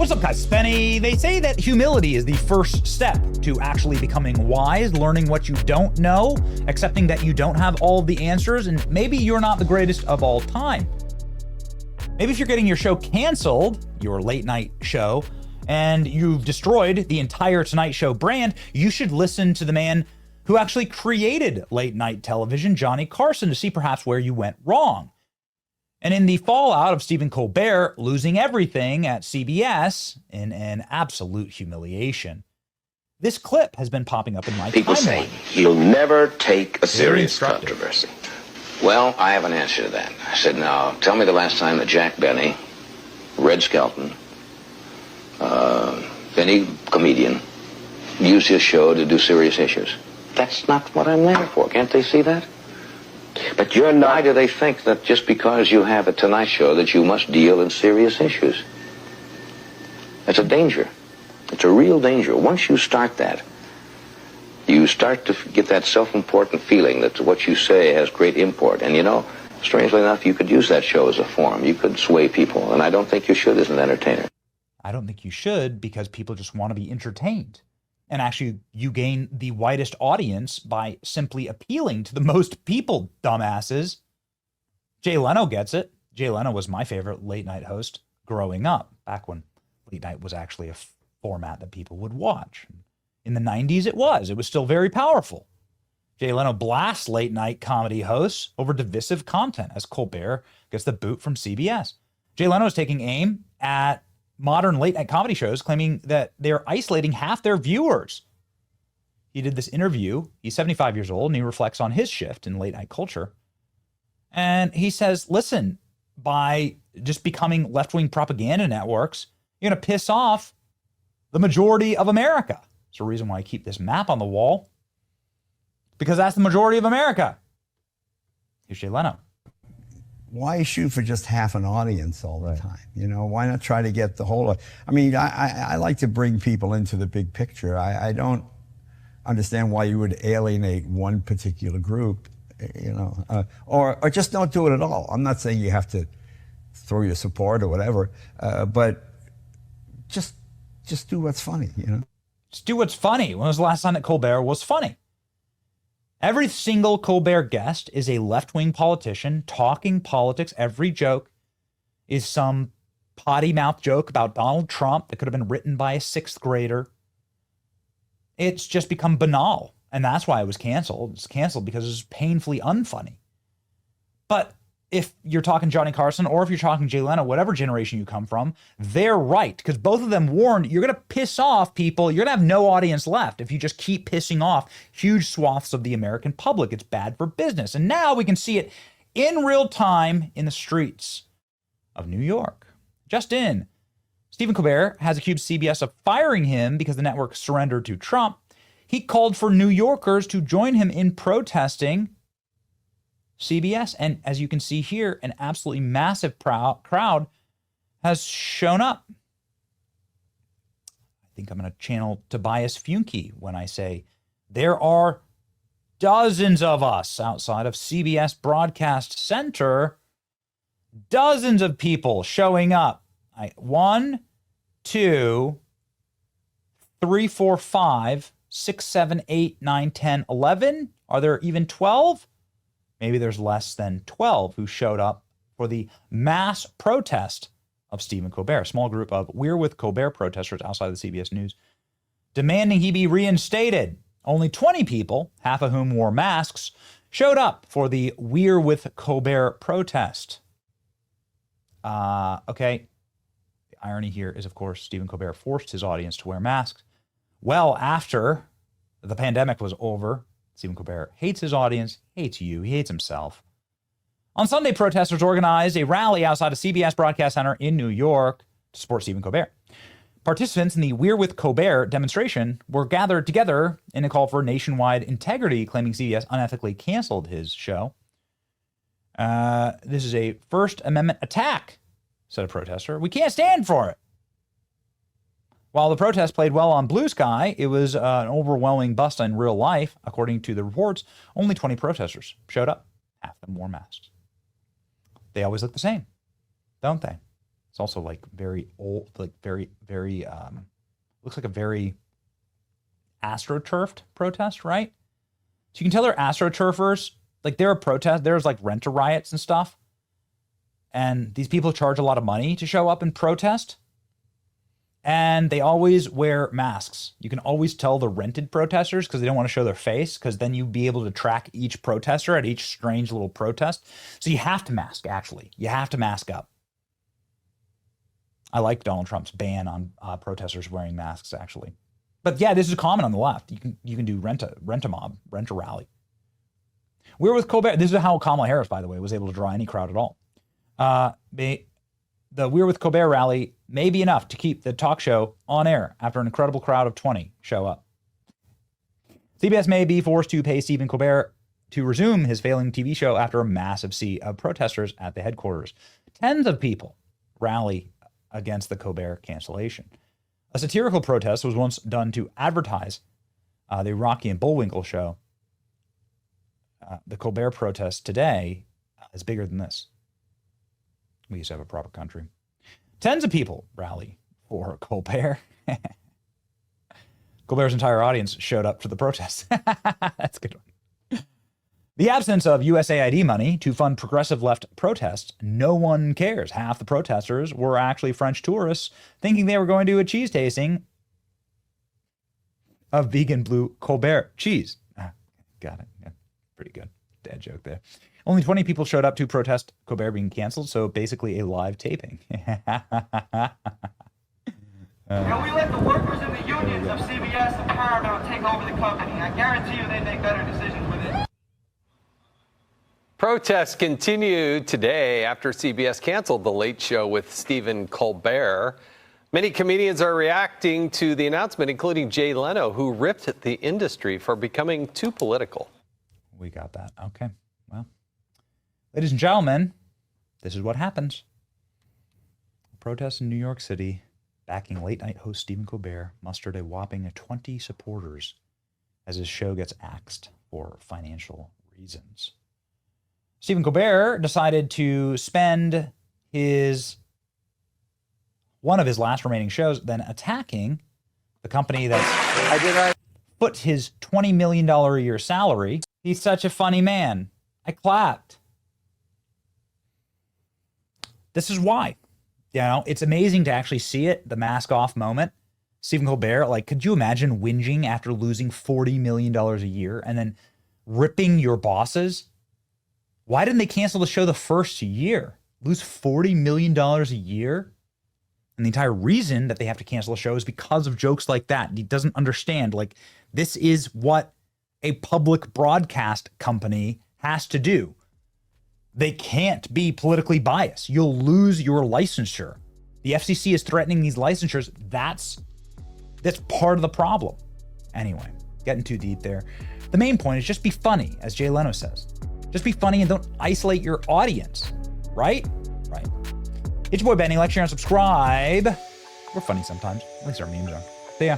What's up, guys? Spenny. They say that humility is the first step to actually becoming wise, learning what you don't know, accepting that you don't have all of the answers, and maybe you're not the greatest of all time. Maybe if you're getting your show canceled, your late night show, and you've destroyed the entire Tonight Show brand, you should listen to the man who actually created late night television, Johnny Carson, to see perhaps where you went wrong. And in the fallout of Stephen Colbert losing everything at CBS in an absolute humiliation, this clip has been popping up in my People timeline. say he'll never take a serious controversy. Well, I have an answer to that. I said, now, tell me the last time that Jack Benny, Red Skelton, any comedian, used his show to do serious issues. That's not what I'm there for. Can't they see that? But you're not. Why do they think that just because you have a Tonight Show that you must deal in serious issues? It's a danger. It's a real danger. Once you start that, you start to get that self-important feeling that what you say has great import. And you know, strangely enough, you could use that show as a forum. You could sway people, and I don't think you should as an entertainer. I don't think you should, because people just want to be entertained. And actually, you gain the widest audience by simply appealing to the most people, dumbasses. Jay Leno gets it. Jay Leno was my favorite late night host growing up, back when late night was actually a format that people would watch. In the 90s, it was. It was still very powerful. Jay Leno blasts late night comedy hosts over divisive content as Colbert gets the boot from CBS. Jay Leno is taking aim at modern late night comedy shows, claiming that they're isolating half their viewers. He did this interview. He's 75 years old, and he reflects on his shift in late night culture. And he says, listen, by just becoming left-wing propaganda networks, you're going to piss off the majority of America. It's the reason why I keep this map on the wall, because that's the majority of America. Here's Jay Leno. Why shoot for just half an audience all the time? You know, why not try to get the whole? I mean, I like to bring people into the big picture. I don't understand why you would alienate one particular group, you know, or just don't do it at all. I'm not saying you have to throw your support or whatever, but just do what's funny, you know? Just do what's funny. When was the last time that Colbert was funny? Every single Colbert guest is a left-wing politician talking politics. Every joke is some potty-mouth joke about Donald Trump that could have been written by a sixth grader. It's just become banal, and that's why it was canceled. It's canceled because it's painfully unfunny. But if you're talking Johnny Carson or if you're talking Jay Leno, whatever generation you come from, they're right, because both of them warned you're going to piss off people. You're going to have no audience left if you just keep pissing off huge swaths of the American public. It's bad for business. And now we can see it in real time in the streets of New York. Just in, Stephen Colbert has accused CBS of firing him because the network surrendered to Trump. He called for New Yorkers to join him in protesting CBS. And as you can see here, an absolutely massive crowd has shown up. I think I'm going to channel Tobias Funke when I say there are dozens of us outside of CBS Broadcast Center. Dozens of people showing up. 1, 2, 3, 4, 5, 6, 7, 8, 9, 10, 11. Are there even 12? Maybe there's less than 12 who showed up for the mass protest of Stephen Colbert. A small group of We're With Colbert protesters outside of the CBS News demanding he be reinstated. Only 20 people, half of whom wore masks, showed up for the We're With Colbert protest. Okay. The irony here is, of course, Stephen Colbert forced his audience to wear masks well after the pandemic was over. Stephen Colbert hates his audience, hates you, he hates himself. On Sunday, protesters organized a rally outside a CBS Broadcast Center in New York to support Stephen Colbert. Participants in the We're With Colbert demonstration were gathered together in a call for nationwide integrity, claiming CBS unethically canceled his show. This is a First Amendment attack, said a protester. We can't stand for it. While the protest played well on Blue Sky, it was an overwhelming bust in real life. According to the reports, only 20 protesters showed up. Half of them wore masks. They always look the same, don't they? It's also like very old, like very, looks like a very astroturfed protest, right? So you can tell they're astroturfers. Like there are protests, there's like rent-a riots and stuff. And these people charge a lot of money to show up and protest. And they always wear masks. You can always tell the rented protesters because they don't want to show their face, because then you'd be able to track each protester at each strange little protest. So you have to mask, actually. You have to mask up. I like Donald Trump's ban on protesters wearing masks, actually. But yeah, this is common on the left. You can do rent a mob, rent a rally. We're with Colbert. This is how Kamala Harris, by the way, was able to draw any crowd at all. The We're with Colbert rally may be enough to keep the talk show on air after an incredible crowd of 20 show up. CBS may be forced to pay Stephen Colbert to resume his failing TV show after a massive sea of protesters at the headquarters. Tens of people rally against the Colbert cancellation. A satirical protest was once done to advertise the Rocky and Bullwinkle show. The Colbert protest today is bigger than this. We used to have a proper country. Tens of people rally for Colbert. Colbert's entire audience showed up for the protest. That's a good one. The absence of USAID money to fund progressive left protests, no one cares. Half the protesters were actually French tourists thinking they were going to a cheese tasting of vegan blue Colbert cheese. Got it. Yeah, pretty good. Dad joke there. Only 20 people showed up to protest Colbert being canceled, so basically a live taping. And we let the workers and the unions of CBS and Paramount take over the company. I guarantee you they make better decisions with it. Protests continue today after CBS canceled The Late Show with Stephen Colbert. Many comedians are reacting to the announcement, including Jay Leno, who ripped the industry for becoming too political. We got that. Okay. Well, ladies and gentlemen, this is what happens. Protests in New York City backing late-night host Stephen Colbert mustered a whopping 20 supporters as his show gets axed for financial reasons. Stephen Colbert decided to spend one of his last remaining shows then attacking the company that put his $20 million a year salary. He's such a funny man. I clapped. This is why. You know, it's amazing to actually see it, the mask off moment. Stephen Colbert, like, could you imagine whinging after losing $40 million a year and then ripping your bosses? Why didn't they cancel the show the first year? Lose $40 million a year? And the entire reason that they have to cancel the show is because of jokes like that. He doesn't understand, like, this is what a public broadcast company has to do. They can't be politically biased. You'll lose your licensure. The FCC is threatening these licensures. That's part of the problem. Anyway, getting too deep there. The main point is just be funny, as Jay Leno says. Just be funny and don't isolate your audience. Right? Right. It's your boy Benny. Like, share, and subscribe. We're funny sometimes. At least our memes are. See ya.